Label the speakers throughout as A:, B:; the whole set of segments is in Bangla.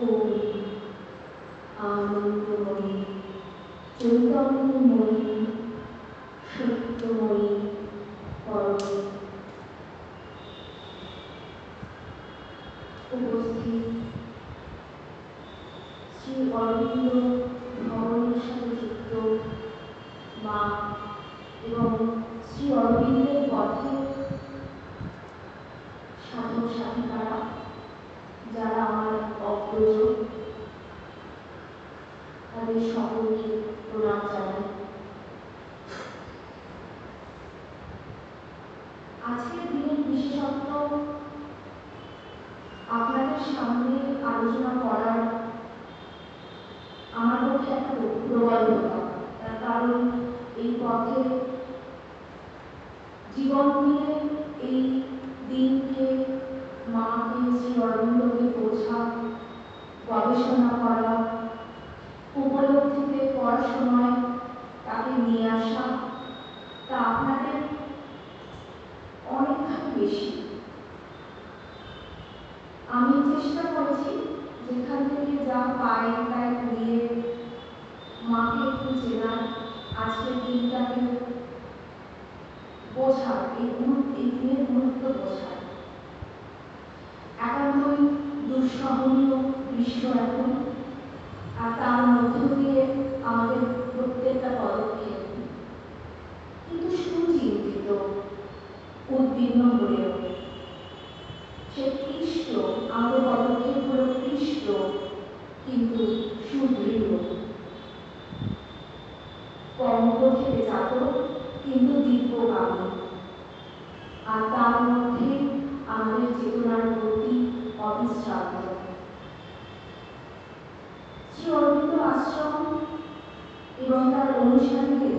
A: ওম আনন্দময়ী চৈতন্যময়ী সত্যময়ী পরমে উপস্থিত শ্রী অরবিন্দ ভবনের সাথে যুক্ত মা এবং শ্রী অরবিন্দের পথে সাধক সাধিকারা, যারা আমার অগ্রজ, তাদের সকলকে প্রণাম জানাই। আজকের দিনের বিশেষত্ব আপনাদের সামনে আলোচনা করার আমার পক্ষে একটা প্রবলতা, তার কারণ এই পথে জীবন দিয়ে এই দিনকে, মাকে, শ্রী অরবিন্দকে বোঝা, গবেষণা করা, উপলব্ধিতে পড়াশোনায় তাকে নিয়ে আসা, তা আপনাদের অনেকখানি বেশি। আমি চেষ্টা করেছি যেখান থেকে যা পাই তাই নিয়ে মাকে একটু চেনার, আজকের দিনটাকে বোঝার, এই দিনের গুরুত্ব বোঝার। একান্তই দুঃসহনীয় দৃশ্য এখন, আর তার মধ্য দিয়ে আমাদের প্রত্যেকটা পদক্ষেপ কিন্তু সুচিন্তিত, উদ্বিগ্ন হলেও সে ক্লিষ্ট, আমাদের পদক্ষেপগুলো ক্লিষ্ট কিন্তু সুদৃঢ়, কম্প থেকে জাত কিন্তু দিব্যগামী, আর তার মধ্যে আমাদের চেতনার গতি অবিশ্রান্ত। শ্রী অরবিন্দ আশ্রম এবং তার অনুসারীদের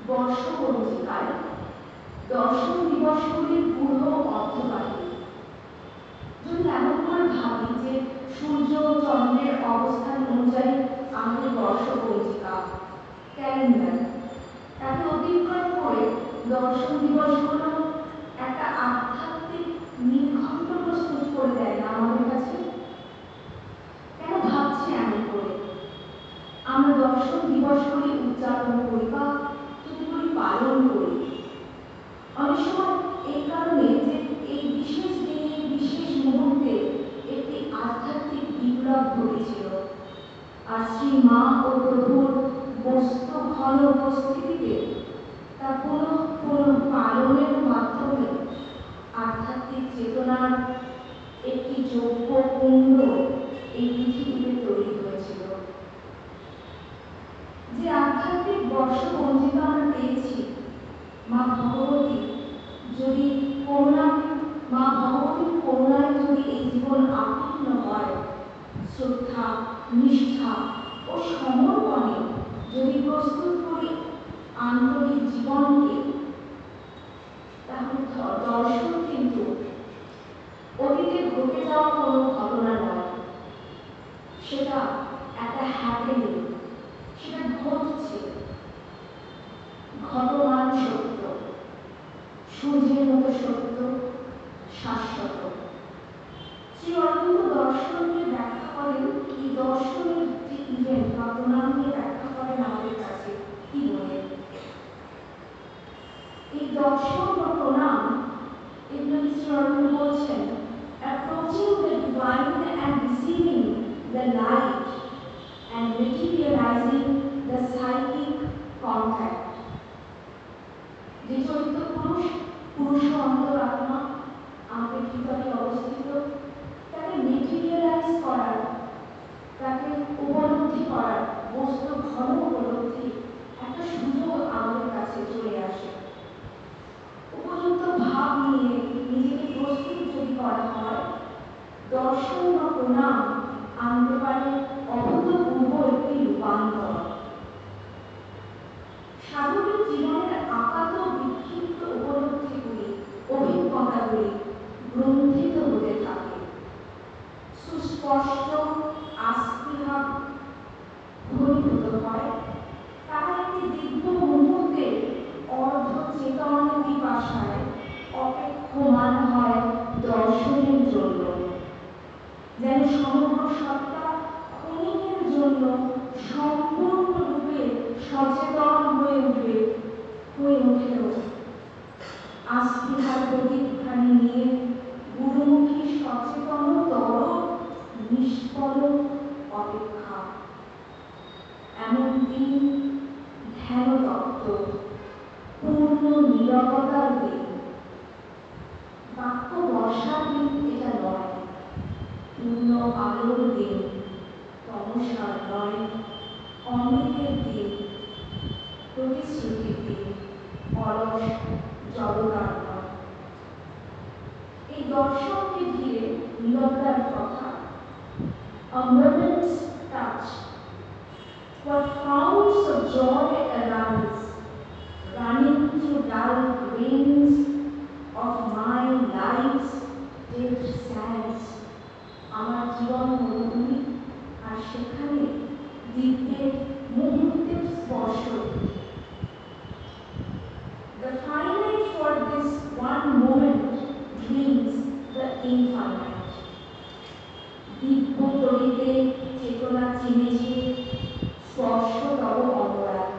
A: বর্ষপঞ্জিকায় দর্শন দিবসগুলির গূঢ় অর্থবাহী। যদি এমন করে ভাবি যে সূর্য চন্দ্রের অবস্থান অনুযায়ী আমাদের বর্ষপঞ্জিকা, ক্যালেন্ডার, তাকে অতিক্রম করে দর্শন দিবসগুলো একটা আধ্যাত্মিক নির্ঘণ্ট প্রস্তুত করে দেয় না আমাদের কাছে? কেন ভাবছি এমন করে? আমরা দর্শন দিবসগুলি উদযাপন করি বা যদি বলি পালন করি, অনেক সময় এই কারণে যে এই বিশেষ দিনে, বিশেষ মুহূর্তে একটি আধ্যাত্মিক বিপ্লব ঘটেছিল, আর শ্রী মা ও প্রভুর বস্তু ঘন উপস্থিতিতে তা পুনঃ পালনের মাধ্যমে আধ্যাত্মিক চেতনার একটি যোগ্য কুণ্ড এই পৃথিবীতে তৈরি হয়েছিল। যে আধ্যাত্মিক বর্ষপঞ্জিকা আমরা পেয়েছি, মা ভগবতী যদি মা ভগবতীর করুণায় যদি এই জীবন আপন্ন হয়, শ্রদ্ধা, নিষ্ঠা ও সমর্পণে যদি প্রস্তুত করি আন্তরিক জীবনকে, তাহলে দর্শন কিন্তু অতীতে ঘটে যাওয়া কোনো ঘটনা নয়, সেটা একটা হ্যাপেনিং, সেটা ঘটছে, ঘটমান সত্য, সূর্যের মতো সত্য, শাশ্বত। শ্রী অরবিন্দ দর্শনকে ব্যাখ্যা করেন, এই দর্শনের যে ইভেন্ট বা প্রণামকে ব্যাখ্যা করেন আমাদের কাছে কি বলে? এই দর্শন বা প্রণাম, এগুলো শ্রী অরবিন্দ বলছেন, approaching the divine and receiving the light and materializing the psychic contact. যে চৈত্য পুরুষ অন্তরাত্মা আমাদের ভিতরে অবস্থিত, তাকে মেটেরিয়ালাইজ করার, তাকে উপলব্ধি করার, বস্তু ঘন উপলব্ধি একটা সুযোগ আমাদের কাছে চলে আসে। উপযুক্ত ভাব নিয়ে নিজেকে প্রস্তুত যদি করা হয়, দর্শন বা প্রণাম আনতে পারে অভূতপূর্ব একটি রূপান্তর। সাধকের জীবনের আপাত বিক্ষিপ্ত উপলব্ধিগুলি, অভিজ্ঞতাগুলি গ্রন্থিত হতে থাকে, সুস্পষ্ট আস্পৃহা ঘনীভূত হয়, তারা একটি দিব্য মুহূর্তের অর্ধচেতন পিপাসায় অপেক্ষমান হয় দর্শনের জন্য, যেন সমগ্র সত্তা ক্ষণিকের জন্য সম্পূর্ণরূপে সচেতন হয়ে উঠেও আস্তিহার প্রদীপখানি নিয়ে গুরুমুখী সচেতনতর নিষ্পলক অপেক্ষা। এমন দিন ধ্যানতত্ত্ব, পূর্ণ নীরবতার দিন। বাক্য বর্ষার দিন এটা নয়, পূর্ণ আলোর দিন, তমসার নয়, অমৃতের দিন, প্রতিশ্রুতির দিন, অলস জড়তার নয়। এই দর্শনকে ঘিরে নীরবতার কথা, a moment's touch, what founts of joy arise, running through dull veins of my life's dead sands, আমার জীবন মরুভূমি, আর সেখানে দিব্যের মুহূর্তের স্পর্শ। The finite for this one moment dreams the infinite. দিব্য তরিতে চেতনা চিনেছে স্পর্শ তব অনুরাগ।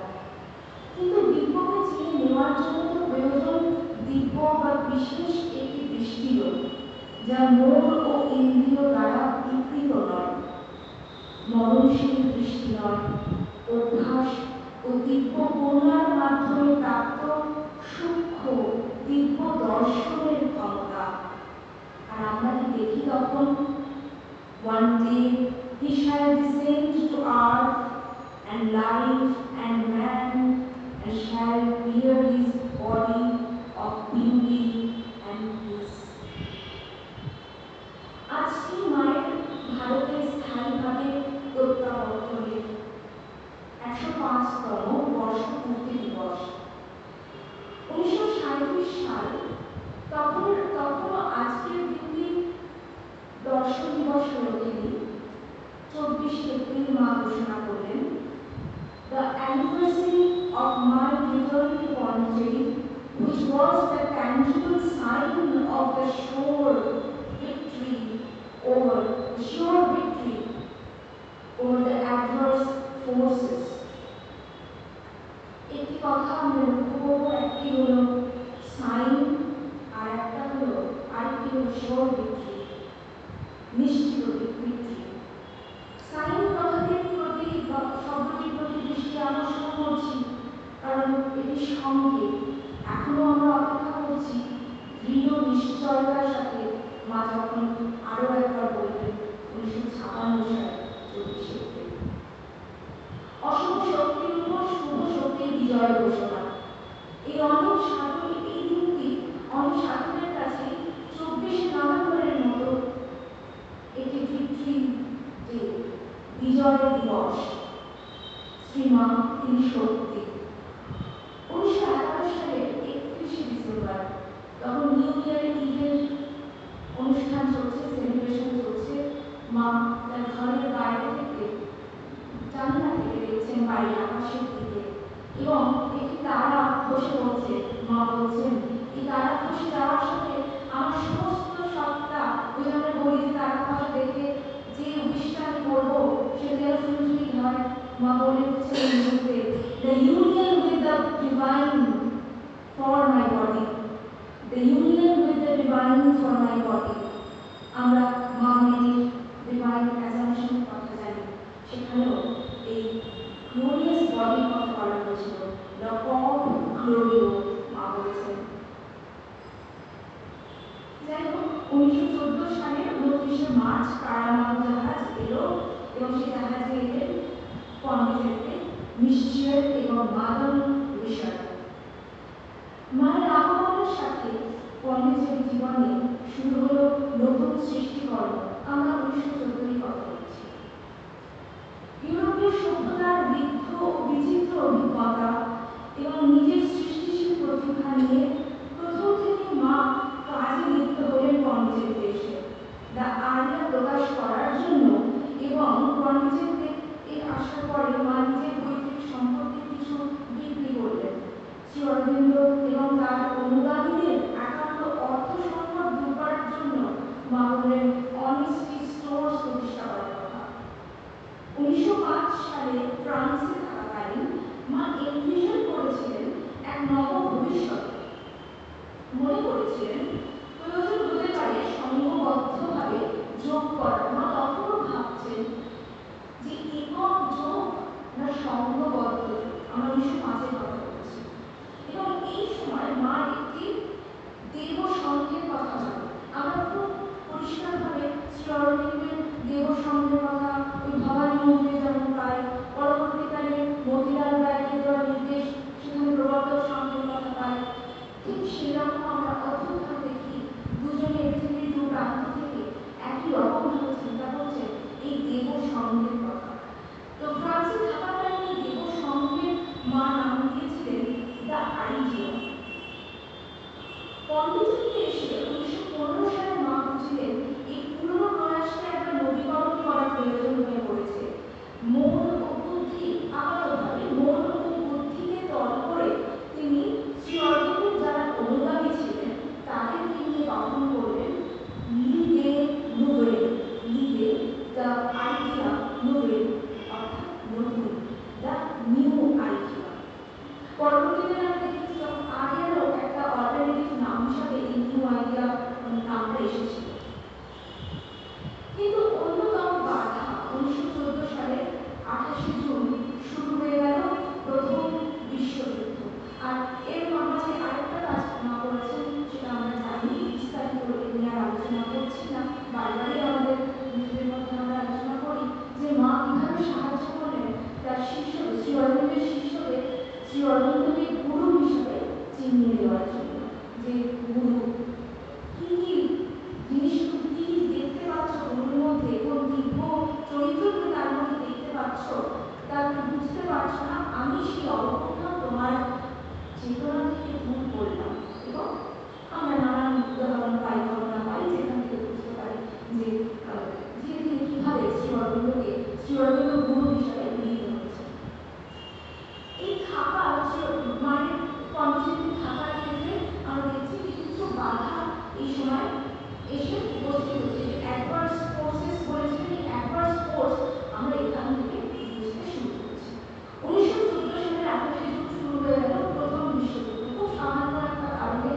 A: কিন্তু দিব্যকে চিনে নেওয়ার জন্য তো প্রয়োজন দিব্য বা বিশেষ একটি দৃষ্টিরও, যা মন ও ইন্দ্রিয় দ্বারা বিকৃত নয়, মরণশীল দৃষ্টি নয়, অভ্যাস ও দিব্য করুণার মাধ্যমে প্রাপ্ত সূক্ষ্ম দিব্য দর্শনের ক্ষমতা। আর আমরা কি দেখি তখন, one day he shall descend to earth, and life and man, and shall wear his body of beauty and peace. আজকে মায়ের ভারতে স্থায়ীভাবে প্রত্যাবর্তনের 105তম বর্ষপূর্তি দিবস। 1937 সাল, তখনও আজকের দিনটি দর্শন দিবস হয়ে ওঠেনি। 24 এপ্রিল মা ঘোষণা করলেন, the anniversary of my return to Pondicherry, which was the tangible sign of the sure victory over the adverse forces. একটি কথা আমরা লক্ষ্য করব, একটি হলো সাইন আর আরেকটি হলো শিওর ভিক্টরি, নিশ্চিত ভিক্টরি। সাইন কথাটির প্রতি শব্দটির প্রতি দৃষ্টি আকর্ষণ করছি, কারণ এটি সংকেত। এখনো আমরা অপেক্ষা করছি দৃঢ় নিশ্চয়তার সাথে মা যখন আরো একবার বলবেন 1956 সালে 24 এপ্রিল, অশুভ শক্তির উপর শুভ শক্তির বিজয় ঘোষণা। এই দিনটি অনেক সাধকের কাছে 24 নভেম্বরের মতো একটি ভিক্টরি ডে, বিজয় দিবস। শ্রীমা তিনি সত্যি। 1911 সালের 31 ডিসেম্বর, তখন নিউ ইয়ার ইভের অনুষ্ঠান চলছে, সেলিব্রেশন চলছে। মা তার ঘরের বাইরে থেকে জানলা থেকে দেখছেন বাইরে আকাশের দিকে, এবং একটি তারা খসে পড়ছে। মা বলছেন, এই তারা খসে যাওয়ার সাথে আমার সমস্ত সত্তা, ওই আমরা বলি যে তারা খসা দেখে যে উইশটা আমি করবো সেটা যেন ফুলফিল হয়। মা বলে দিচ্ছেন এই মুহূর্তে, the union with the divine for my body, the union with the divine for my body. আমরা মা মেরির ডিভাইন অ্যাজাম্পশন কথা জানি, সেখানেও এই গ্লোরিয়াস বডির কথা বলা হয়েছিল, দ্য অফ গ্লোরিও মা বলেছেন। যাই হোক, 1914 সালের 29 মার্চ কারামাল জাহাজ এলো, এবং সেই জাহাজে এলেন পন্ডিচেরিতে নিশ্চয় এবং মাদন বিষয়। মায়ের আগমনের সাথে পন্ডিচেরি জীবনে শুরু হলো নতুন সৃষ্টিকর্ম। আমরা 1914 কথা বলছি। ইউরোপীয় সভ্যতার বৃদ্ধ ও বিচিত্র অভিজ্ঞতা এবং নিজের সৃষ্টিশীল প্রতিভা নিয়ে প্রথম থেকে মা কাজে লিপ্ত হলেন পন্ডিচেরিতে এসে, দ্য আরিয়া প্রকাশ করার জন্য। এবং পন্ডিচেরিতে আসার পরে মা নিজের পৈতৃক সম্পত্তির কিছু বিক্রি করলেন। শ্রী অরবিন্দ এবং তার অনুগামীদের একান্ত অর্থ সংকট দূর করার জন্য মা বললেন অনেস্টি স্টোর্স প্রতিষ্ঠা করার কথা। 1905 সালে ফ্রান্সে থাকাকালীন মা এনভিশন করেছিলেন এক নব ভবিষ্যৎ। মনে করেছিলেন প্রয়োজন হতে পারে সংঘবদ্ধভাবে যোগ করা। মা তখনও ভাবছেন যে একক যোগ না সংঘবদ্ধ যোগ। আমরা 1905-এর কথা বলছি। এবং এই সময় মা একটি দেব সংঘের কথা বলে। আমরা খুব পরিষ্কারভাবে শ্রী অরবিন্দের দেব সংঘের কথা ওই ভবানী মন্দিরে যেমন পাই, পরবর্তীকালে মতিলাল রায়কে দেওয়া নির্দেশ সেখানে প্রবর্তক সংঘের কথা পাই। ঠিক সেরকম আমরা অদ্ভুতভাবে দেখি দুজনে পৃথিবীর দু প্রান্ত থেকে একই রকমভাবে চিন্তা করছেন এই দেব সংঘের কথা। তো ফ্রান্সে থাকাকালীন এই দেব সংঘের মা নাম দিয়েছিলেন দ্য আইডিয়া। পণ্ডিচেরিতে এসে 1915 সালে মা বুঝলেন এই পুরনো প্রয়াসকে একবার নবীকরণ করার প্রয়োজন হয়ে পড়েছে। মন ও বুদ্ধি আপাতভাবে মন ও বুদ্ধিকে তল করে তিনি শ্রী অরবিন্দের যারা অনুগামী ছিলেন তাদেরকে নিয়ে গঠন করলেন লিগে নোভেল, লিগে দ্য আইডিয়া নোভেল, অর্থাৎ নতুন, দ্য নিউ আইডিয়া। পরবর্তীতে আমরা দেখেছি যখন আগেরও একটা অল্টারনেটিভ নাম হিসাবে এই নিউ আইডিয়া নামটা এসেছিল। কিন্তু অন্যতম বাধা 1914 সালের 28শে জুন শুরু হয়ে গেল প্রথম বিশ্বযুদ্ধ। আর এর মাঝে আরেকটা কাজ মা করেছেন সেটা আমরা জানি, বিস্তারিত এ নিয়ে আলোচনা করছি না, বারবারই আমাদের নিজেদের মধ্যে আমরা আলোচনা করি যে মা কিভাবে সাহায্য করলেন তার শিষ্যদের, শ্রী অরবিন্দের শিষ্যদের শ্রী অরবিন্দকে গুরু হিসেবে চিনিয়ে দেওয়ার জন্য। যে গুরু কি কি জিনিসগুলো কি কি দেখতে পাচ্ছ গুরুর মধ্যে, কোন দিব্য চরিত্রগুলো তার মধ্যে দেখতে পাচ্ছ, তা তুমি বুঝতে পারছো না, আমি সেই অবগুণ তোমার চেতনা থেকে দূর করলাম। এবং আমরা নানান উদাহরণ পাই, ঘটনা পাই যেখান থেকে বুঝতে পারি যে ধীরে ধীরে কিভাবে শ্রী অরবিন্দ গুরু হিসাবে গৃহীত হচ্ছে। এই থাকা মায়ের পণ্ডিচেরিতে থাকার ক্ষেত্রে আমরা দেখছি কিছু কিছু বাধা এই সময় এসে উপস্থিত হচ্ছে। যে অ্যাডভার্স ফোর্সেস বলেছিলেন, এই অ্যাডভার্স ফোর্স আমরা এখান থেকে বুঝতে শুরু করেছি। 1914 সালের 28শে জুন শুরু হয়ে গেল প্রথম বিশ্বযুদ্ধ। খুব সামান্য একটা কারণে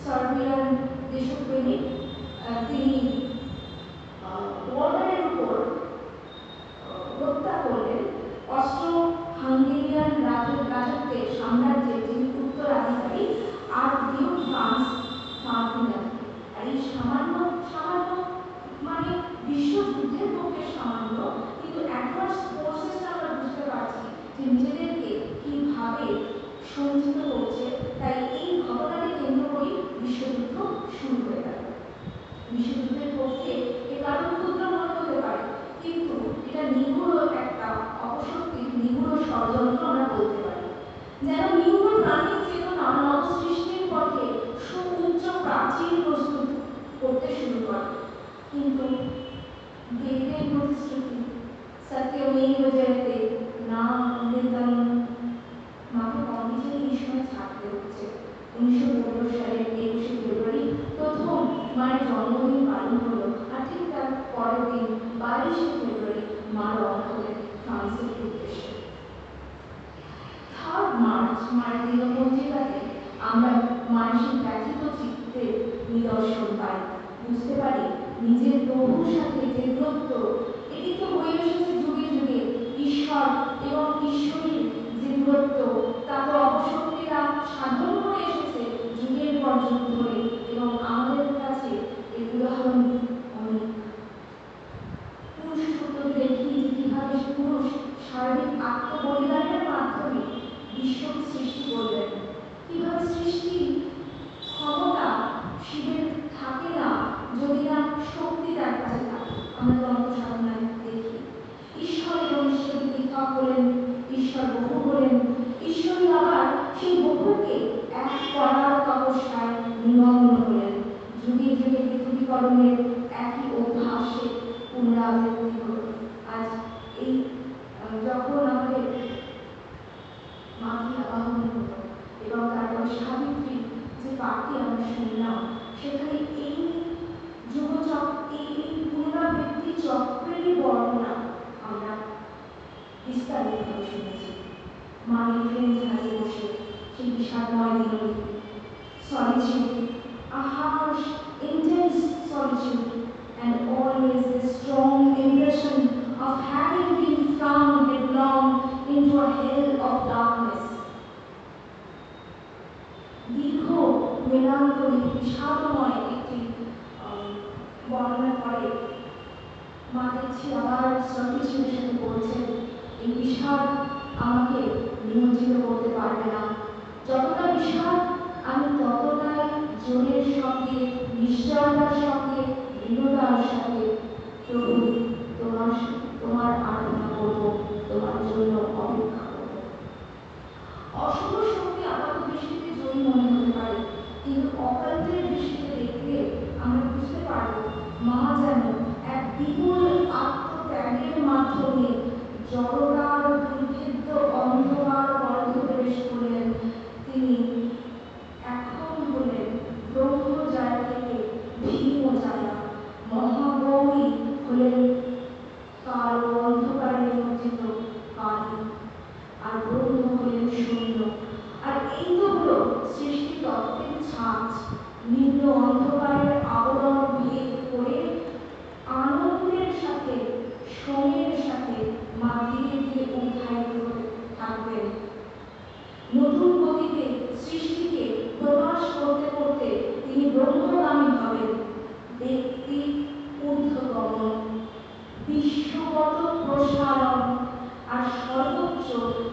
A: সার্বিয়ান দেশপ্রেমিক তিনি বর্ডারের উপর হত্যা করলেন অস্ট্রো হাঙ্গেরিয়ান রাজত্বের সাম্রাজ্যের যিনি উত্তরাধিকারী আর্চডিউক ফ্রান্স ফার্ডিনান্ড। আর এই সামান্য সামান্য মানে বিশ্বযুদ্ধের পক্ষে সামান্য, কিন্তু অ্যাডভার্স ফোর্সেসটা আমরা বুঝতে পারছি যে নিজেদেরকে কিভাবে সঞ্চিত করছে। তাই এই ঘটনাকে কেন্দ্র করেই বিশ্বযুদ্ধ শুরু হয়ে গেল। বিশ্বযুদ্ধের পক্ষে এ কারণ ক্ষুদ্র মনে হতে পারে, কিন্তু এটা নিগুড় একটা অপশক্তির নিগুড় ষড়যন্ত্র আমরা বলতে পারি। যেন নিগুড় প্রাণীর চেতনা নবসৃষ্টির পথে সুউচ্চ প্রাচীর প্রস্তুত করতে শুরু করে। কিন্তু বেদের প্রতিশ্রুতি সত্যমেব জয়তে না অমৃতম, মাকে পণ্ডিচেরি এই সময় ছাড়তে হচ্ছে। 1915 সালের 21শে ফেব্রুয়ারি প্রথম মায়ের জন্মদিন পালন হলো। আর ঠিক তার পরের দিন 22শে ফেব্রুয়ারি মা রওনা হলেন ফ্রান্সের উদ্দেশ্যে। 3 মার্চ মায়ের দিনপঞ্জিকাতে আমরা মানসিক ব্যথিত চিত্তের নিদর্শন পাই। বুঝতে পারি নিজের প্রভুর সাথে যে দূরত্ব, এটি তো হয়ে এসেছে যুগে যুগে। ঈশ্বর এবং ঈশ্বরীর যে দূরত্ব, তা তো অপশক্তিরা সাধন করে এসেছে যুগের পর যুগ ধরে, এবং আমাদের কাছে এর উদাহরণ অনেক। পুরুষ সূত্রটি দেখি যে কিভাবে পুরুষ সার্বিক আত্মবলিদানের মাধ্যমে বিশ্বকে সৃষ্টি করলেন। কিভাবে সৃষ্টি ক্ষমতা শিবের থাকে না যদি না শক্তি তার কাছে থাকে। আমরা তন্ত্র সাধনায় দেখি ঈশ্বর এবং ঈশ্বরী পৃথক হলেন, ঈশ্বর বহু হলেন, ঈশ্বরী আবার সেই বহুকে এক করার তপস্যায় নিমগ্ন হলেন। যুগে যুগে পৃথিবীকরণের একই অভ্যাসে পুনরাবৃত্তি হল। আজ এই যখন আমাদের মাকে আবাহন হলো এবং তারপরে সাবিত্রী যে পাঠটি আমরা শুনলাম, সেখানে এই যুগচক্র, এই পুনরাবৃত্তি চক্রেরই বর্ণনা আমরা বিস্তারিতভাবে শুনেছি। মায়ের ট্রেন জাহাজে বসে সেই বিষাদময় দিনটি, solitude, a harsh, intense solitude, and always this strong impression of having been flung headlong into a hell of darkness. দীর্ঘ মেলাঙ্কলি বিষাদময় একটি বর্ণনা করে মা দেখছি আবার সলিটিউডের সাথে বলছেন, এই বিষাদ আমাকে নিমজ্জিত করতে পারবে না। যতটা বিষাদ আমি ততটাই জোরের সঙ্গে, নিশ্চয়তার সঙ্গে, দৃঢ়তার সাথে প্রভু তোমার আরাধনা করব, তোমার জন্য অপেক্ষা করব। অশুভ শক্তি আপাত দৃষ্টিতে জয়ী মনে হতে পারে, কিন্তু অকান্তের দৃষ্টিতে দেখলে আমরা বুঝতে পারব মা যেন এক বিপুল আত্মত্যাগের মাধ্যমে জড়তার দুর্ভেদ্য অন্ধকার গর্ভে প্রবেশ করলেন। তিনি এখন হলেন ব্রহ্মজায়া থেকে ভীমজায়া, মহাগৌরী হলেন কালো অন্ধকারে নিমজ্জিত কালী, আর ব্রহ্ম হলেন শূন্য। আর এই তো হলো সৃষ্টি তত্ত্বের ছাঁচ। নিম্ন অন্ধকারের আবরণ ভেদ করে আনন্দের সাথে, শ্রমের সাথে মা ধীরে ধীরে উদ্ধারিত হতে থাকবেন। নতুন গতিতে সৃষ্টিকে প্রকাশ করতে করতে তিনি ব্রহ্মগামী হবেন। ব্যক্তি ঊর্ধ্বগমন, বিশ্বগত প্রসারণ, আর সর্বোচ্চ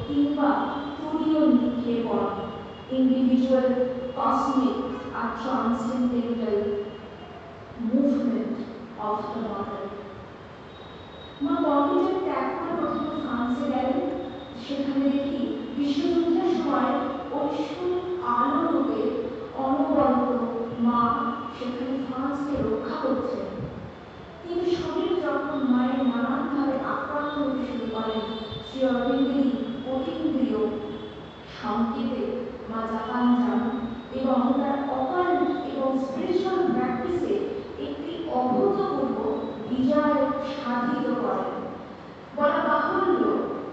A: কিংবা তুরীয় নিক্ষেপণ, ইন্ডিভিজুয়াল, কসমিক আর transcendental movement of the modern. মা কন্টিজেন্ট ত্যাগ করে প্রথমে ফ্রান্সে গেলেন। সেখানে দেখি বিশ্বযুদ্ধের সময় ঐশ্বরিক আলোরূপে অনবরত মা সেখানে ফ্রান্সকে রক্ষা করছেন। তিনি শরীর যখন মায়ের নানানভাবে আক্রান্ত হতে শুরু করেন, শ্রী অরবিন্দেরই অতীন্দ্রিয় সংকেতে মা জাপান যান এবং তার অকাল্ট এবং স্পিরিচুয়াল প্র্যাকটিসে একটি অভূতপূর্ব বিজয় সাধিত করেন। বলা বাহুল্য,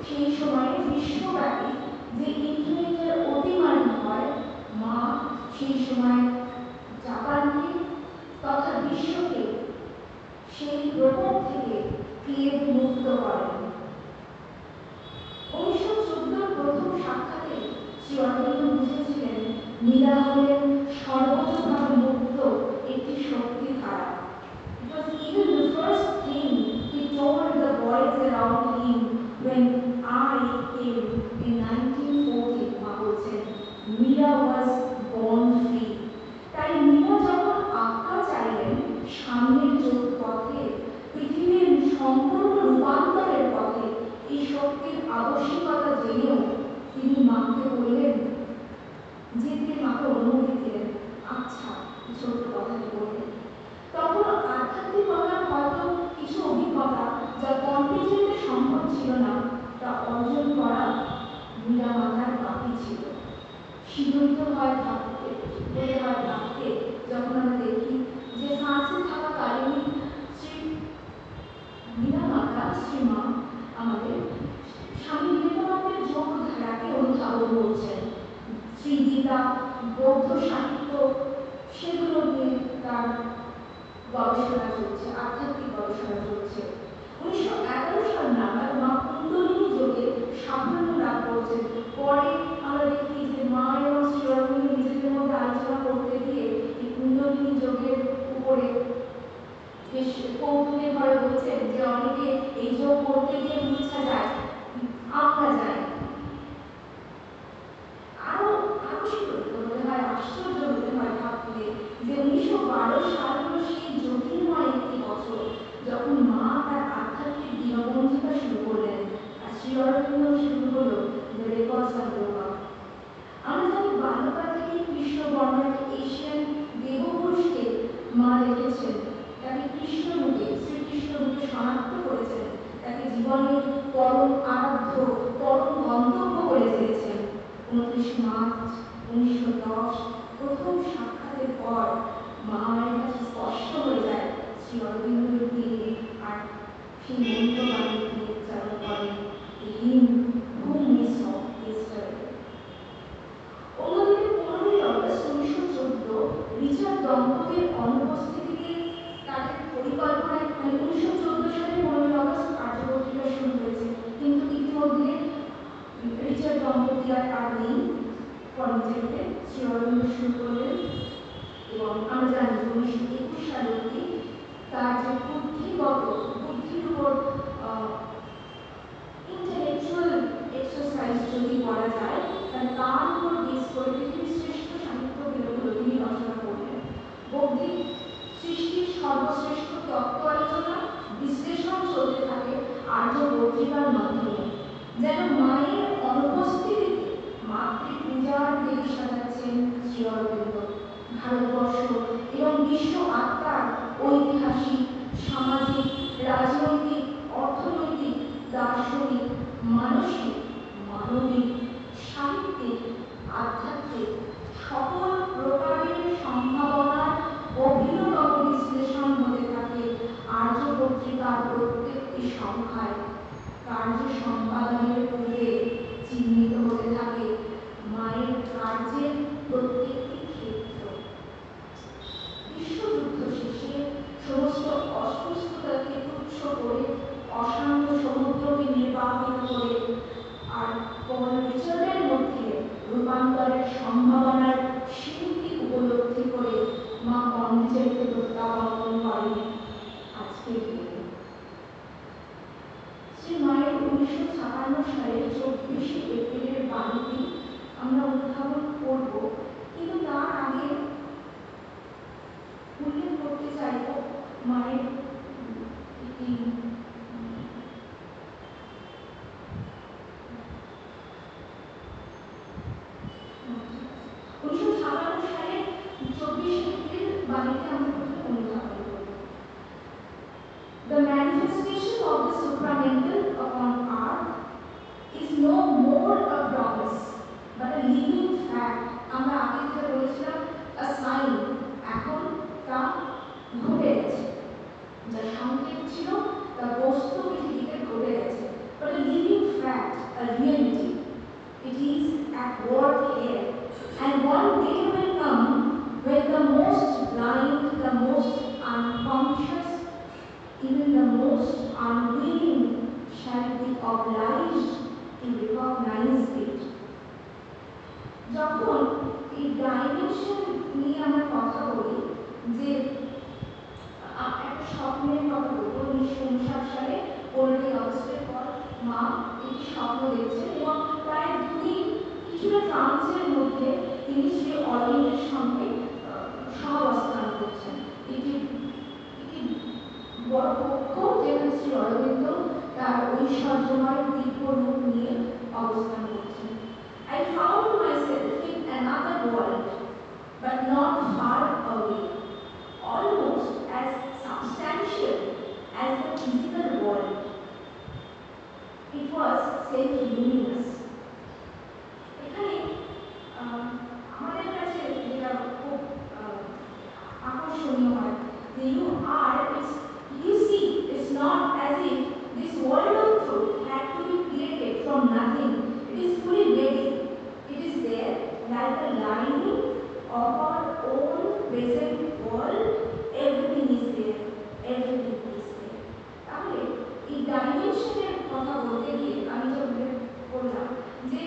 A: সেই সময়ে বিশ্বব্যাপী যে ইন্টারনেটের অতিমারি হয়, মা সেই সময় জাপানকে তথা বিশ্বকে সেই প্রকোপ থেকে প্লেগ মুক্ত করেন। 1914 প্রথম সাক্ষাতে শ্রী অরবিন্দ বুঝেছিলেন মীরা হলেন সর্বতভাবে মুক্ত একটি শক্তি ধারা। It was even the first thing he told the boys around him when I came in 1940. মা বলছেন মীরা was born free. তাই মীরা যখন আজ্ঞা চাইলেন সামনের পথে, পৃথিবীর সম্পূর্ণ রূপান্তরের পথে, এই শক্তির আবশ্যিকতা জেনেও তিনি মাকে বললেন, যেতে মাকে অনুমতি দিলেন। আচ্ছা, ছোট্ট কথাটি বললেন। তখন আধ্যাত্মিকতার হয়তো কিছু অভিজ্ঞতা যা কন্টিজেন্টে সম্ভব ছিল না, তা অর্জন করা মীরা মাতার বাকি ছিল। শিহরিত হয় ভাবতে, যখন আমরা দেখি যে ফ্রান্সে থাকাকালীন শ্রী মীরা মাতা, শ্রীমা আমাদের স্বামী বিবেকানন্দের যোগধারাকে অনুধাবন করছেন। শ্রীগীতা, বৌদ্ধ সাহিত্য, সেগুলো নিয়ে তার গবেষণা চলছে, আধ্যাত্মিক গবেষণা চলছে। 1911 সাল নাগাদ মা কুণ্ডলিনী যোগে সাফল্য লাভ করছেন। পরে আমরা দেখি যে মা এবং শ্রী অরবিন্দ নিজেদের মধ্যে আলোচনা করতে গিয়ে এই কুণ্ডলিনী যোগের উপরে বেশ কৌতুকে ভরে বলছেন যে অনেকে এই যোগ করতে গিয়ে মূর্ছা যায়, আমরা যাই। আরো মনে হয় আশ্চর্য হতে হয় ভাবলে যে 1912 সাল হল সেই জ্যোতির্ময় একটি বছর যখন মা তার আধ্যাত্মিক দিনবন্ধিতা শুরু করলেন, আর শ্রী অরবিন্দ শুরু হলো দ্য রেকর্ডস অফ যোগা। আমরা জানি বাল্যকাল থেকে কৃষ্ণ বর্ণের এশিয়ান দেবপুরুষকে মা রেখেছেন, তাকে কৃষ্ণরূপে, শ্রীকৃষ্ণ রূপে শনাক্ত করেছেন, তাকে জীবনের পরম আরাধ্য, পরম গন্তব্য করে দিয়েছেন। 29 মার্চ 1910 প্রথম সাক্ষাতের পর মায়ের কাছে স্পষ্ট হয়ে যায় শ্রী অরবিন্দের দিয়ে আর সেই মন্ত্রবাণী দিয়ে চালু করেন him whom we saw yesterday. অন্যদিকে 15ই অগস্ট 1914 রিচার্ড দম্পতির অনুপস্থিতিতে তাদের পরিকল্পনায় 1914 সালে 15ই অগস্ট কার্যপত্রিকা শুরু হয়েছে, কিন্তু ইতিমধ্যে রিচার্ড দম্পতি আর নেই। কর্মচারীতে শ্রী অরবিন্দ শুরু করলেন এবং আমরা জানি 1921 সালে অবধি তার যে বুদ্ধির উপর ইন্টেলেকচুয়াল এক্সারসাইজ যদি করা যায়, তাহলে তার উপর বেস করে পৃথিবীর শ্রেষ্ঠ সাহিত্যগুলো তিনি রচনা করলেন। বৌদ্ধিক সৃষ্টির সর্বশ্রেষ্ঠ তত্ত্ব আলোচনা বিশ্লেষণ চলতে থাকে আর্য পত্রিকার মাধ্যমে। যেন মায়ের অনুপস্থিতিতে মাতৃপূজার বেদি সাজাচ্ছেন শ্রী অরবিন্দ। ভারতবর্ষ এবং বিশ্ব আত্মার ঐতিহাসিক, সামাজিক, রাজনৈতিক, অর্থনৈতিক, দার্শনিক, মানসিক, মানবিক, সাহিত্যিক, আধ্যাত্মিক সকল প্রকারের সম্ভাবনার গভীরতম বিশ্লেষণ হতে থাকে আর্য পত্রিকার প্রত্যেকটি সংখ্যায়। কার্য সম্পাদনের পূর্বে চিহ্নিত হতে থাকে মায়ের কার্যের প্রত্যেকটি ক্ষেত্র। বিশ্বযুদ্ধ শেষে সমস্ত অসুস্থতাকে তুচ্ছ করে অশান্ত সমুদ্রকে নির্বাপিত করে আর পল রিচার্ডের মধ্যে রূপান্তরের সম্ভাবনার শিল্পী উপলব্ধি করে মা পন্ডিচেরিকে প্রত্যাবর্তন করেন আজকের দিনে। শ্রী মায়ের 1956 সালের 24শে এপ্রিলের বাণীটি আমরা উদ্ভাবন করব, কিন্তু তার আগে উল্লেখ করতে চাইব মায়ের একটি 1956 সালের 24শে এপ্রিল বাণীতে আমরা প্রথমে অনুধাবন করব। The manifestation of the supramental upon earth is no more a promise but a living fact. আমরা আগে যেটা বলেছিলাম a sign, এখন তা ঘটে গেছে। যা সংকেত ছিল তা বস্তু পৃথিবীতে ঘটে গেছে। But a living fact, a reality. It is at work here. And one day will come when the most blind, the most unconscious, even the most unwilling shall be obliged to recognize it. যখন এই ডাইমেনশন নিয়ে আমরা কথা বলি, যে একটা স্বপ্নের কথা বলবো, 1959 সালে 15ই আগস্টের পর মা একটি স্বপ্ন দেখছেন এবং প্রায় 2 দিন কিছুটা ট্রান্সের মধ্যে তিনি শ্রী অরবিন্দের সঙ্গে সহাবস্থান করছেন। একটি বড় কক্ষ, যেখানে শ্রী অরবিন্দ তার ঐশ্বর্যময় দিব্য রূপ নিয়ে অবস্থান করছেন। I found myself in another world, but not far away, almost as substantial as the physical world. It was self-luminous. এখানে আমাদের কাছে যেটা খুব আকর্ষণীয় হয়, যে you see, it's not as if this world of truth had to be created from nothing. It is fully ready. It is there like a lining of our own present world. Everything is there. Everything is there. তাহলে এই ডাইমেনশনের কথা বলতে গিয়ে আমি যে উল্লেখ করলাম যে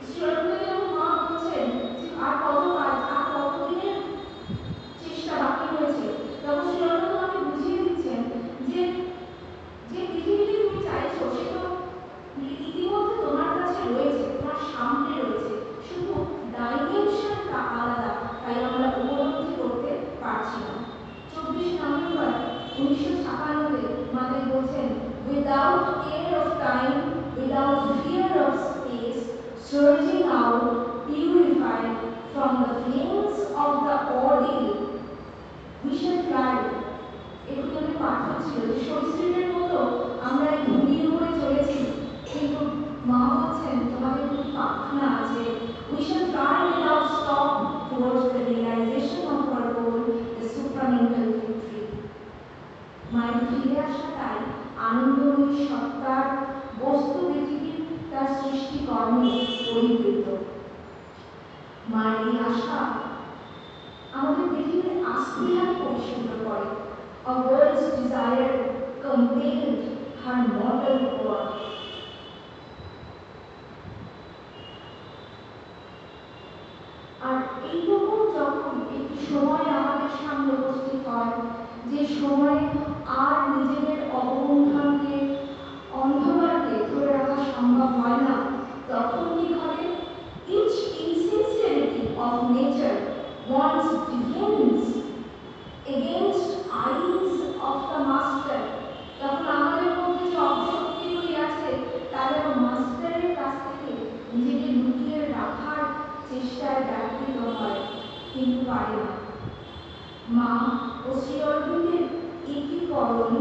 A: শ্রী অরবিন্দ যখন মা বলছেন যে আর কত কাজ, আর কতদিনের চেষ্টা বাকি রয়েছে, তখন শ্রী অরবিন্দ আমাকে বুঝিয়ে দিচ্ছেন যে যে পৃথিবীতে তুমি চাইছো সে তো ইতিমধ্যে তোমার কাছে রয়েছে, তোমার সামনে রয়েছে, শুধু ডাইমেনশনটা আলাদা, তাই আমরা উপলব্ধি করতে পারছি না। 24 নভেম্বর 1956-তে মাদের বলছেন, without care of time, without fear of space, surging out, purified from the flames of the ordeal, we shall fly. এগুলো অনেক পাঠ ছিল যে সরীসৃপের মতো আমরা এই ভূমির উপরে চলেছি, কিন্তু মা বলছেন তোমাদের প্রতি প্রার্থনা আছে, we shall fly without stop towards the realization of our goal, the supramental victory. মায়ের ফিরে আসাটাই আনন্দময়ী সত্তার বস্তু once defends against eyes of the master, তখন আমাদের মধ্যে যে অপশক্তিগুলি আছে তা যেন মাস্টারের কাছ থেকে নিজেকে লুকিয়ে রাখার চেষ্টায় ব্যর্থিত হয়, কিন্তু পারে না। মা ও শ্রী অরবিন্দের একীকরণ,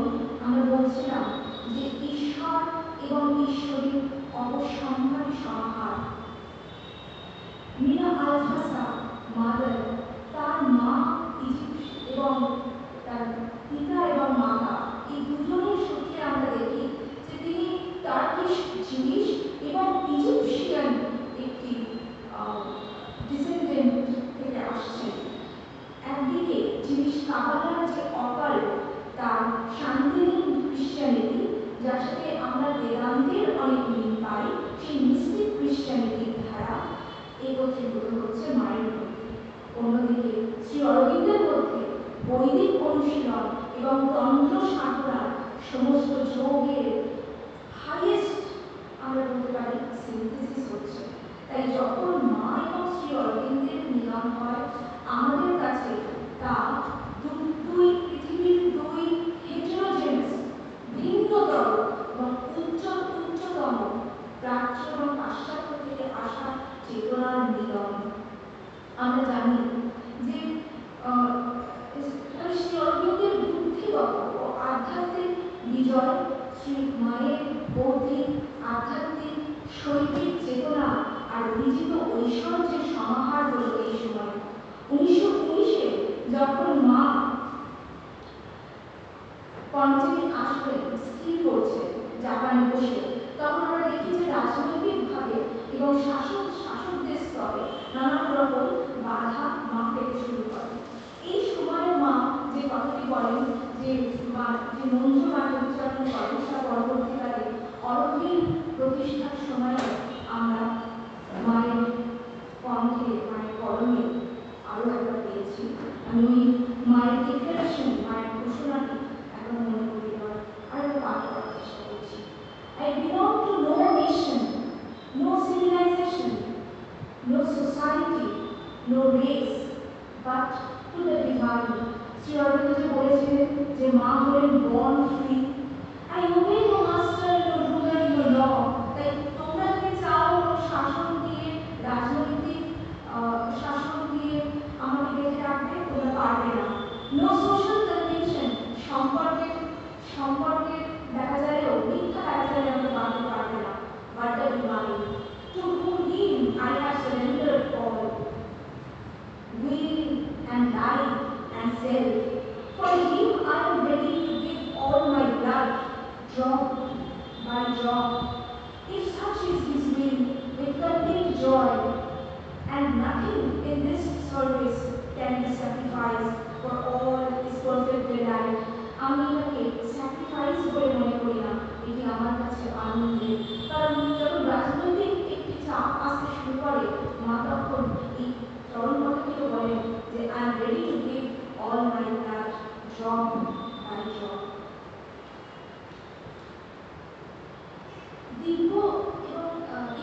A: আমরা বলছিলাম যে ঈশ্বর এবং ঈশ্বরীর অবসম্ভারী সমাহার। মিনা আল-হাসা মাদার, তার মা ইজিপ্ট এবং তার পিতা এবং মাতা এই দুজনের সূত্রে আমরা দেখি যে তিনি টার্কিশ জিউইশ এবং ইজিপশিয়ান একটি ডিসেন্ডেন্ট থেকে আসছেন। একদিকে জিউইশ কাবালার যে অকাল, তার শান্তিহীন ক্রিশ্চিয়ানিটি, যার সাথে আমরা বেদান্তের অনেক মিল পাই, সেই মিস্টিক ক্রিশ্চিয়ানিটির ধারা একত্রীভূত হচ্ছে মায়ের মধ্যে। অন্যদিকে শ্রী অরবিন্দের মধ্যে বৈদিক অনুশীলন এবং তন্ত্র সাধনার সমস্ত যোগের হাইয়েস্ট, আমরা বলতে পারি, সিনথেসিস হচ্ছে। তাই যখন মা এবং শ্রী অরবিন্দের মিলন হয়, আমাদের কাছে তা দুই পৃথিবীর দুই হেটেরোজেনাস, ভিন্নতর এবং উচ্চতম প্রাচ্য এবং পাশ্চাত্য থেকে আসা চেতনার মিলন। আমরা জানি যে শ্রী অরবিন্দের বুদ্ধিগত ও আধ্যাত্মিক বিজয়, শ্রী মায়ের বৌদ্ধিক, আধ্যাত্মিক, শৈল্পিক চেতনা আর বিজিত ঐশ্বর্যের সমাহার হল এই সময়। 1919-এ যখন মা পন্ডিচেরি আসবেন স্থির করছে জাপানে বসে, তখন আমরা দেখি যে রাজনৈতিকভাবে এবং শাসকদের স্তরে নানান রকম বাধা মা পেতে শুরু করে। এই সময় মা যে কথাটি বলেন, যে মন্ত্র বাক্য উচ্চারণ করেন, সেটা পরবর্তীকালে অরবিন্দ প্রতিষ্ঠার সময় আমরা মায়ের কণ্ঠে, মায়ের কলমে আরও একবার পেয়েছি। আমি ওই মায়ের ডিক্লারেশন, মায়ের ঘোষণাটি এখন মনে করি দেওয়ার আরেকটা পাঠ করার চেষ্টা করছি। I belong to no nation, no civilization, no society, no race, but to the divine. Shri Aurobindo যে বলেছিলেন যে মা হলেন born free. I obey no master, no ruler, no law. তাই তোমরা যদি চাও কোনো শাসন দিয়ে, রাজনৈতিক শাসন দিয়ে আমাকে বেঁধে রাখবে, তোমরা পারবে না। No social convention, সম্পর্কে দেখা যায়ও, মিথ্যা দেখা যায় আমরা বাঁধতে পারবে না। But the divine, to whom I have surrendered all, will and life and self. For him I am ready to give all my blood, drop by drop. If such is his will, with complete joy, and nothing in this service can be sacrificed, for all is perfect delight. আমি এটাকে স্যাক্রিফাইস বলে মনে করি না, এটি আমার কাছে আনন্দের। কারণ যখন রাজনৈতিক একটি চাপ আসতে শুরু করে, মা তখন এই চরণ কথাটিও বলেন যে I am ready to give all my blood, drop by drop. দিব্য এবং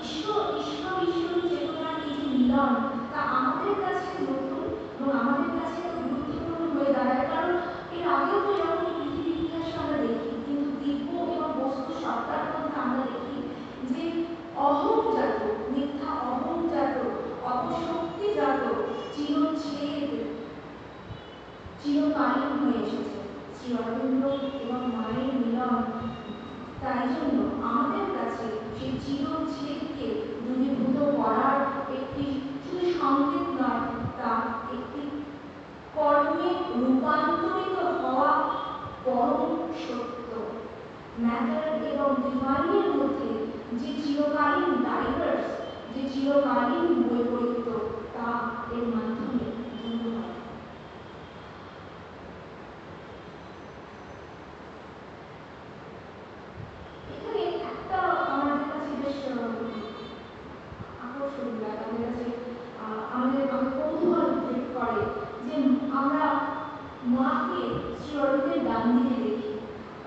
A: ঈশ্বরী চেতনার এই যে মিলন, তা আমাদের কাছে নতুন এবং আমাদের কাছে গুরুত্বপূর্ণ হয়ে দাঁড়ায়। কারণ এর আগেও তো এরকম পৃথিবীর ইতিহাসে আমরা দেখি, কিন্তু দিব্য এবং বস্তু সত্তার মধ্যে আমরা দেখি যে অহংজাত, মিথ্যা অহংজাত, অপশক্তিজাত চিরচ্ছেদ চিরকালীন হয়ে এসেছে। শ্রী অরবিন্দ এবং মায়ের মিলন তাই জন্য আমাদের কাছে সেই চিরচ্ছেদকে দূরীভূত করার একটি শুধু সংকেত নয়, তা একটি কর্মে রূপান্তরিত হওয়া পরম সত্য। ম্যাটার এবং ডিভাইনের মধ্যে যে চিরকালীন ডাইভার্স, যে চিরকালীন বৈপরীত্য, তা এর মাধ্যমে দূর হয়। এখানে একটা আমাদের কাছে বেশ আকর্ষণীয় লাগে, আমাদের কৌতূহল করে যে আমরা মাকে শ্রী অরবিন্দের ডান দিকে দেখি।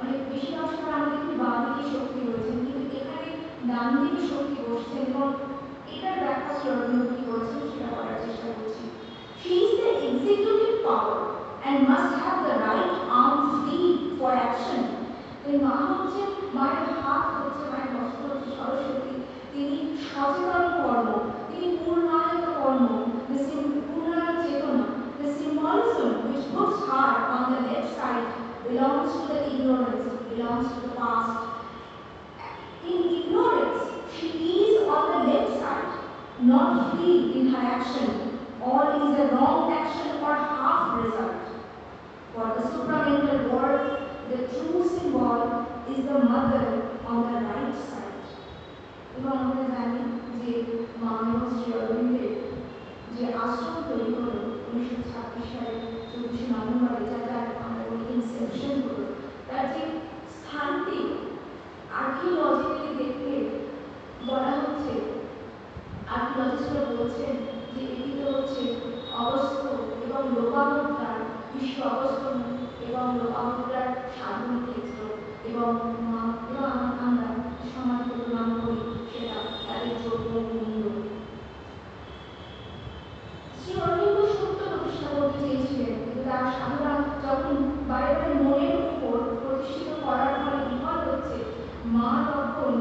A: অনেক বেশিরভাগ সময় আমরা দেখি বাঁ দিকে শক্তি রয়েছেন, কিন্তু এখানে ডান দিকে শক্তি বসছেন এবং এটার ব্যাখ্যা শ্রী অরবিন্দ কি করেছেন সেটা করার চেষ্টা করছি। power and must have the right arm free for action. তাই মা হচ্ছেন, মায়ের হাত হচ্ছে, মায়ের বস্ত্র হচ্ছে সরস্বতী। তিনি সচেতন কর্ম, তিনি পূর্ণায়ত কর্ম, পূর্ণায়ত চেতনা। The symbolism which puts her on the left side belongs to the ignorance, belongs to the past. In ignorance, she is on the left side, not free in her action. All is a wrong action or half result. For the supramental world, the true symbol is the mother on the right side. এবং আমরা জানি যে মা এবং শ্রী অরবিন্দের যে আশ্রম তৈরি হলো 1926 সালে 24শে নভেম্বরে, যার আমরা বলি ইনসেপশন হলো, তার যে স্থানটি আর্কিওলজিক্যালি দেখতে বলা হচ্ছে, আর্কিওলজিস্টরা বলছেন যে এটিতে হচ্ছে অগস্ত্য এবং লোপামুদ্রার বিশ্ব অগস্ত্য এবং লোপামুদ্রার সাধন ক্ষেত্র এবং আমরা সমাজকে প্রণাম করি সেটা তাদের যোগ্য কুণ্ড। শ্রী অরবিন্দ সত্য প্রতিষ্ঠা করতে চেয়েছিলেন, কিন্তু তার সাধনা যখন বারে বারে মনের উপর প্রতিষ্ঠিত করার ফলে বিফল হচ্ছে, মা তখন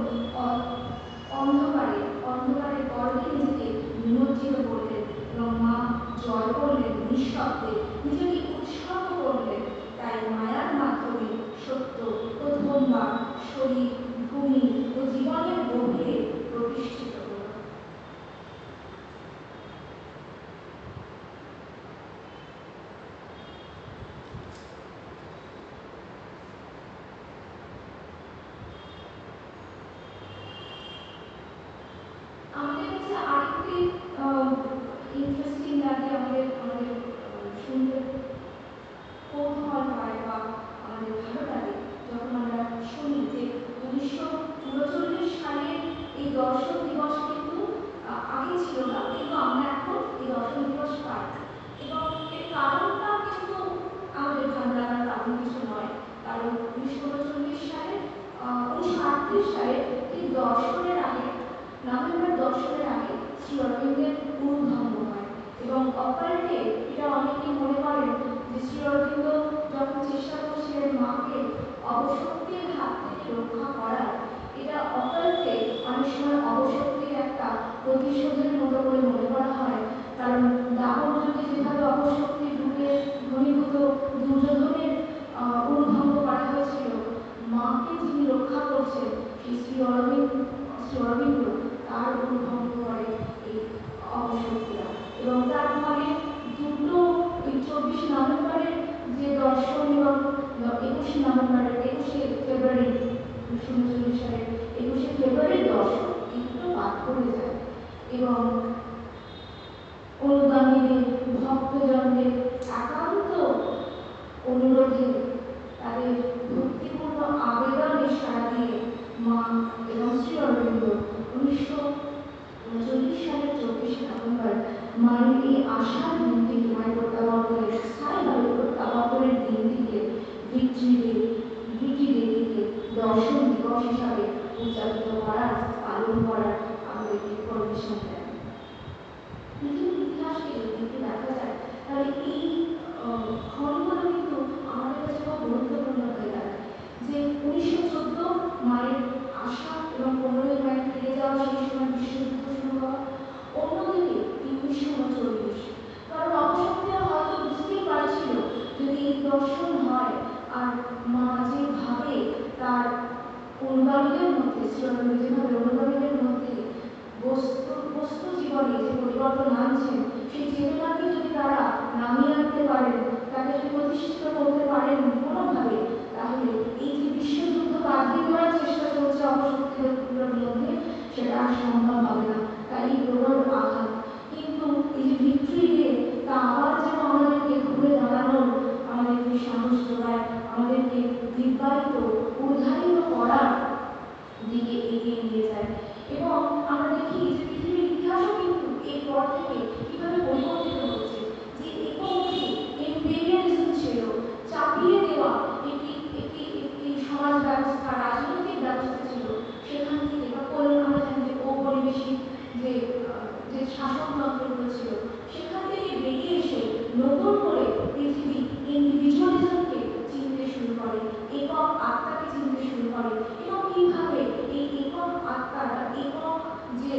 A: অন্ধকারে গর্ভে নিজেকে নিমজ্জিত করলেন এবং মা জয় করলেন নিঃশব্দে, নিজেকে উৎসর্গ করলেন। তাই মায়ার মাধ্যমে সত্য প্রথমবার শরীর, ভূমি ও জীবনের গভীরে প্রতিষ্ঠিত হল। আমাদের কাছে আরেকটি ইন্টারেস্টিং লাগে, আমাদের শুনতে কৌতূহল হয় বা আমাদের ভালো লাগে যখন আমরা শুনি যে 1939 সালের এই দর্শন দিবস কিন্তু আগে ছিল না, কিন্তু আমরা এখন এই দর্শন দিবস পাই। এবং এর কারণটা কিন্তু আমাদের ভালো লাগার কারণ কিছু নয়, কারণ 1939 সালে 1938 সালে এই দর্শনের আগে, নভেম্বর দর্শনের আগে শ্রী অরবিন্দের গুরুধর্ম হয় এবং অকাল্টে এটা অনেকেই মনে করেন যে শ্রী অরবিন্দ যখন চেষ্টা করছিলেন মাকে অবশক্তির হাত থেকে রক্ষা করার, এটা অকাল্টে অনেক সময় অবশক্তির একটা প্রতিশোধের মতো করে মনে করা হয়। কারণ দাপর যুগে যেভাবে অবশক্তির রূপে ঘনীভূত দুর্যোধনের গুরুভঙ্গ করা হয়েছিল, মাকে যিনি রক্ষা করছেন সেই শ্রী অরবিন্দ তার গুরুভঙ্গ করে এই অবশক্তিরা। এবং তার ফলে দুটো 24 নভেম্বরের যে দর্শন এবং 21শে ফেব্রুয়ারি 1939 সালের 21শে ফেব্রুয়ারির দর্শন, এই দুটো বাদ পড়ে যায় এবং অনুগামীদের, ভক্তজনদের একান্ত অনুরোধে, তাদের ভক্তিপূর্ণ আবেদনে সাড়া দিয়ে মা এবং শ্রী অরবিন্দ 1939 সালের 24শে নভেম্বর মায়ের এই আশার দিনটিকে, মায়ের প্রত্যাবর্তনের স্থায়ীভাবে প্রত্যাবর্তনের দিনটিকে ভিক্টরি ডেকে দর্শন দিবস হিসাবে উদযাপিত করার, পালন করার আমাদেরকে পারমিশন দেন। পৃথিবীর ইতিহাসকে যদি একটু দেখা যায় তাহলে এই ক্ষণগুলো কিন্তু আমাদের কাছে খুব গুরুত্বপূর্ণ হয়ে দাঁড়ায়। যে 1914 মায়ের আশা এবং 15ই মায়ের ফিরে যাওয়া, সেই সময় বিশ্বযুদ্ধ শুরু হওয়া, অন্যদিকে 1939, কারণ অবশক্তিরা হয়তো বুঝতেই পারছিল যদি এই দর্শন হয় আর মা যেভাবে তার অনুগামীদের মধ্যে, শ্রী অরবিন্দ যেভাবে অনুগামীদের মধ্যে বস্তু জীবনে যে পরিবর্তন আনছেন, সেই চেতনাকে যদি তারা নামিয়ে আনতে পারেন, তাকে যদি প্রতিষ্ঠিত করতে পারেন কোনোভাবে, তাহলে এই যে বিশ্বযুদ্ধ বাঁধিয়ে দেওয়ার চেষ্টা চলছে অবশক্তিগুলোর মধ্যে, সেটা আর সম্ভব হবে না। তাই এই প্রবল আঘাত, কিন্তু এই যে ভিক্টরি ডে, তা আবার যেন আমাদেরকে ঘুরে দাঁড়ানোর, আমাদেরকে সাহস যোগায়, আমাদেরকে দিব্যায়িত উদ্ধারিত করার দিকে এগিয়ে নিয়ে যায়। এবং আমরা দেখি যে পৃথিবীর ইতিহাসও কিন্তু এরপর থেকে কিভাবে পরিবর্তিত হচ্ছে। যে একমুখী ইম্পেরিয়ালিজম ছিল, চাপিয়ে দেওয়া একটি সমাজ ব্যবস্থা, রাজনৈতিক ব্যবস্থা ছিল, সেখান থেকে বা আমরা জানি যে ঔপনিবেশিক যে শাসকতন্ত্রগুলো ছিল, সেখান থেকে বেরিয়ে এসে নতুন করে এই আত্মাকে চিনতে শুরু করে এবং কিভাবে এই একক আত্মা বা একক যে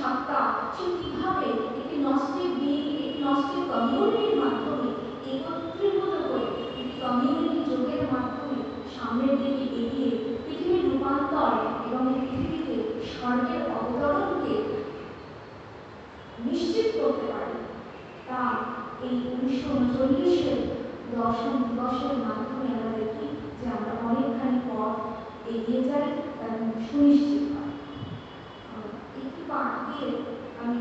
A: সত্তা সে কিভাবে একটি নস্টিক বিং, একটি নস্টিক কমিউনিটির মাধ্যমে একত্রীভূত হয়ে একটি কমিউনিটি যোগের মাধ্যমে সামনের দিকে এগিয়ে পৃথিবীর রূপান্তর এবং এই পৃথিবীতে স্বর্গের অবতরণকে নিশ্চিত করতে পারে, তা এই 1939-এর দশম দিবসের মাধ্যমে আমরা দেখি যে আমরা অনেকখানি পথ এগিয়ে যাই এবং সুনিশ্চিত হয়। একটি পাঠ দিয়ে আমি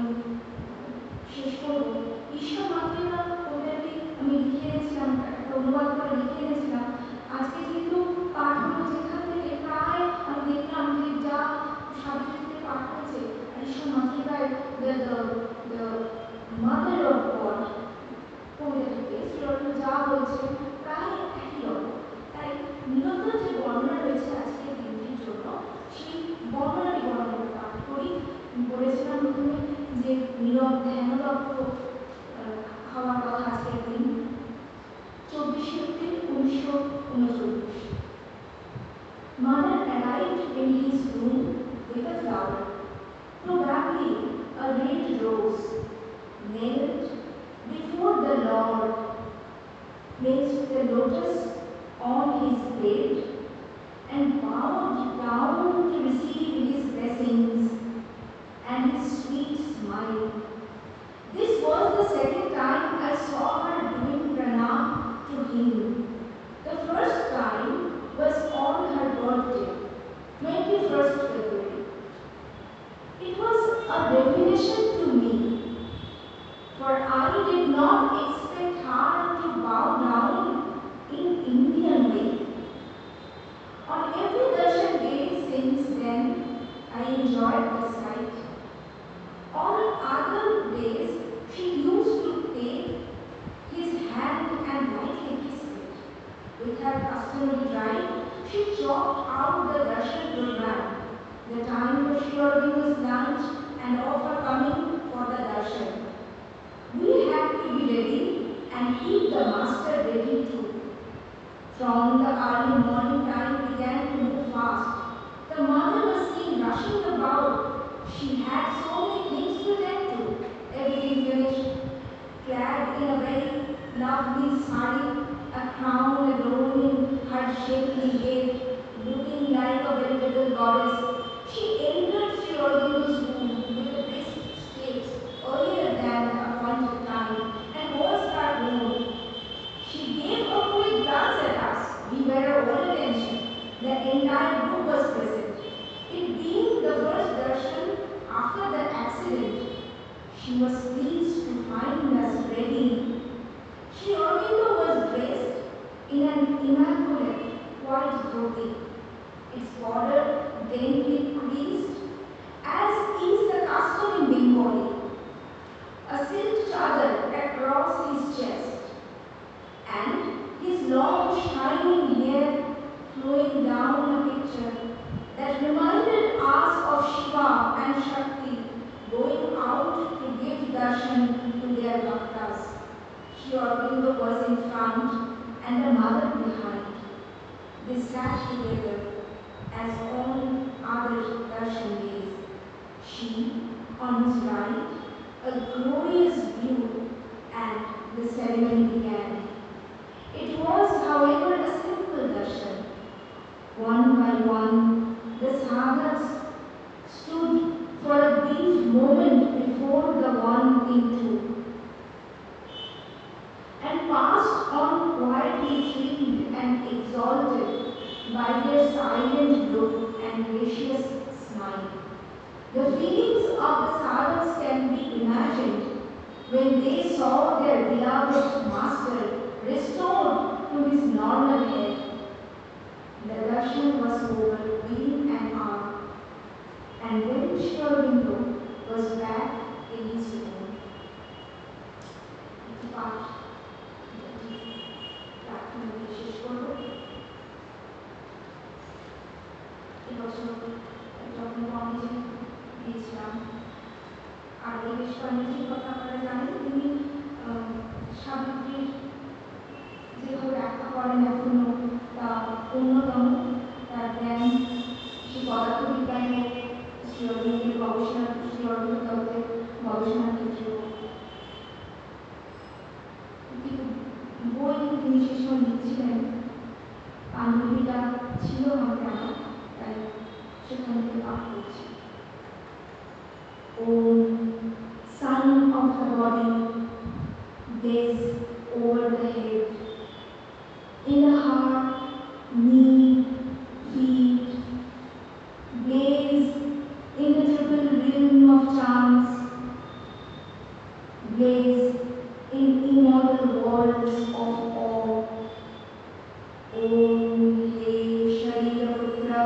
A: শেষ করব। ঈশ্বর মাতৃকা কবিতাটি আমি লিখে এনেছিলাম, একটা অনুবাদ করে লিখে এনেছিলাম। আজকে যেহেতু পাঠ হলো যেখান থেকে প্রায় আমি দেখলাম যে যা সাবিত্রী থেকে পাঠ হয়েছে ঈশ্বর মাতৃকায় the mother of God কবিতাটিতে Sri Aurobindo যা বলছেন প্রায় একই রকম। তাই নিরন্তর যে বর্ণনা রয়েছে আজকের দিনটির জন্য সেই বর্ণনাটি পাঠ করি। বলেছিলাম প্রথমে যে নীরব ধ্যানদত্ত হওয়ার কথা আজকের দিন 24 April 1939। Mother arrived in his room with a flower, probably a red rose, knelt before the Lord, placed the lotus on his bed, and bowed down to receive his blessings and his sweet smile. This was the second time I saw her doing pranam to him. The first time was on her birthday, 21st February. It was a revelation to me, for I did not expect her to bow down in Indian way. On every darshan day since then, I enjoyed the sight. On other days, she used to take his hand and lightly kiss it. With her customary drive, she chalked out the darshan program, the time for Sri Aurobindo's lunch and of her coming for the darshan. We had to be ready and keep the master ready too. From the early morning time began to move fast. The mother was seen rushing about. She had so many things to tend to. Everything finished, clad in a very lovely sari, a crown adorning her shapely head, looking like a veritable goddess. She entered Sri Aurobindo's room with a brisk step earlier than the appointed time and was her own. She gave a quick glance at us. We were all attention. The entire group was present. It being the first darshan after the accident, she was pleased to find us ready. Sri Aurobindo was dressed in an immaculate white dhoti, its border daintily creased, as is the custom in Bengali. A silk chadar across his chest, and his long shining hair flowing down a picture that reminded us of Shiva and Shakti going out to give darshan to their bhaktas. Sri Aurobindo was in front and the mother behind. They sat together as on other darshan days. She on his right, a glorious view, and the ceremony began. It was, however, a simple darshan. One by one, the sadhaks stood for a brief moment before the one in two, and passed on quietly thrilled and exalted by their silent look and gracious smile. The feelings of the sadhaks can be imagined when they saw their beloved master restored to his normal health. The darshan was over within an hour, and then Sri Aurobindo was back in his room. যখন কমিটি দিয়েছিলাম আর এই বেশ কমিটির কথা আপনারা জানেন, তিনি সাবিত্রীর যেভাবে ব্যাখ্যা করেন এখনো সময় লিখছিলেন, পাণ্ডুলিপিটা ছিল হাতে আমার, তাই সেখান থেকে পাঠ করছি। Om, Son of the body, gaze over the head, in the heart, knee, feet, gaze in the triple realm of chance, gaze in immortal worlds of awe. Om He Shariraputra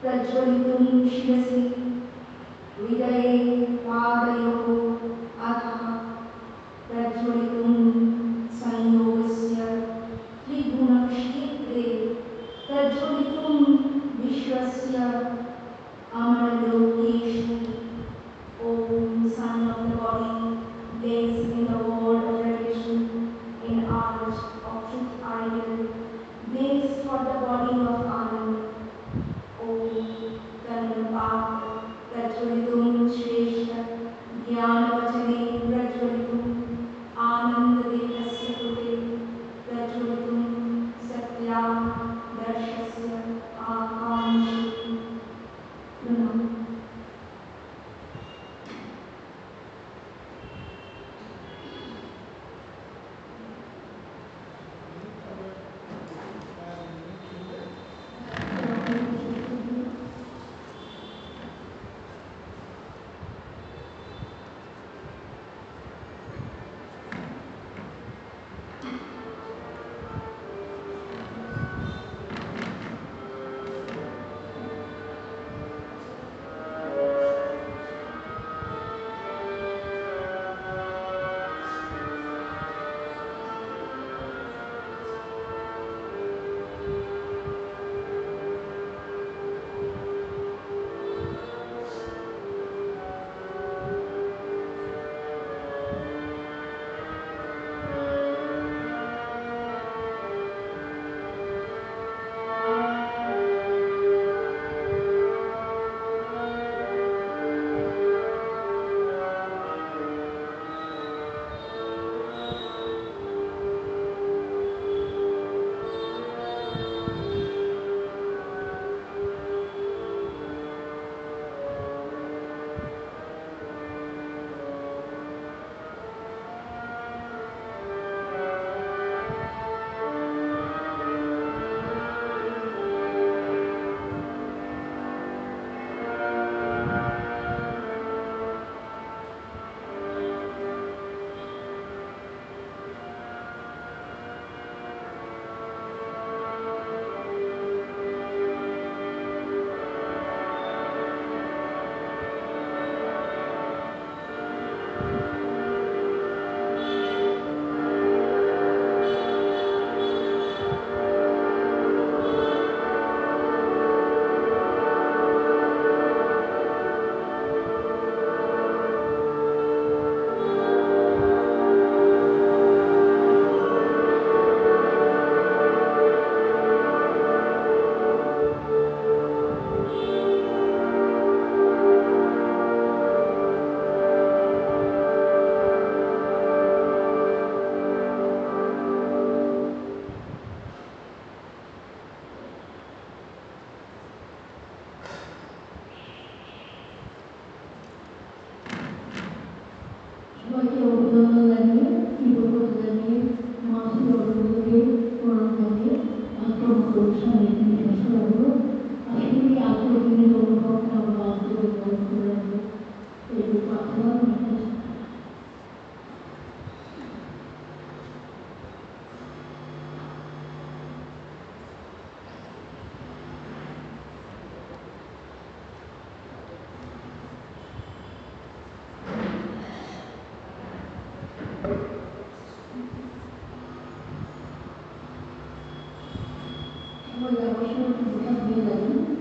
A: Prajwalitum Shirasi Hridaye Padayoho Atha Prajwalitum Sanyogasya Trigunakshetre Prajwalitum Vishwasya Amaralokeshu. Om, Son of the body, gaze in the world of revelation, in art of truth ideal, gaze for the body of Anand. Om, Kananapata, Prajwalitum Shrestha, Jnanavachane Prajwalitum, Anandadekasya Kute, Prajwalitum Satya Darshasya Akanshi. Pranam.
B: সবাইকে অভিনন্দন জানিয়ে কৃতজ্ঞতা জানিয়ে মহাশয় অরবিন্দকে প্রণাম জানিয়ে আক্রমণ অনুষ্ঠানে তিনি শেষ রাখবো। আসলে এই আজকের দিনের অনুভবটা আমরা অন্তরে ধারণ করে রাখবো, এইটুকু প্রার্থনা আপনার কাছে। সবাই অবশ্যই পোশাক দিয়ে যাবেন।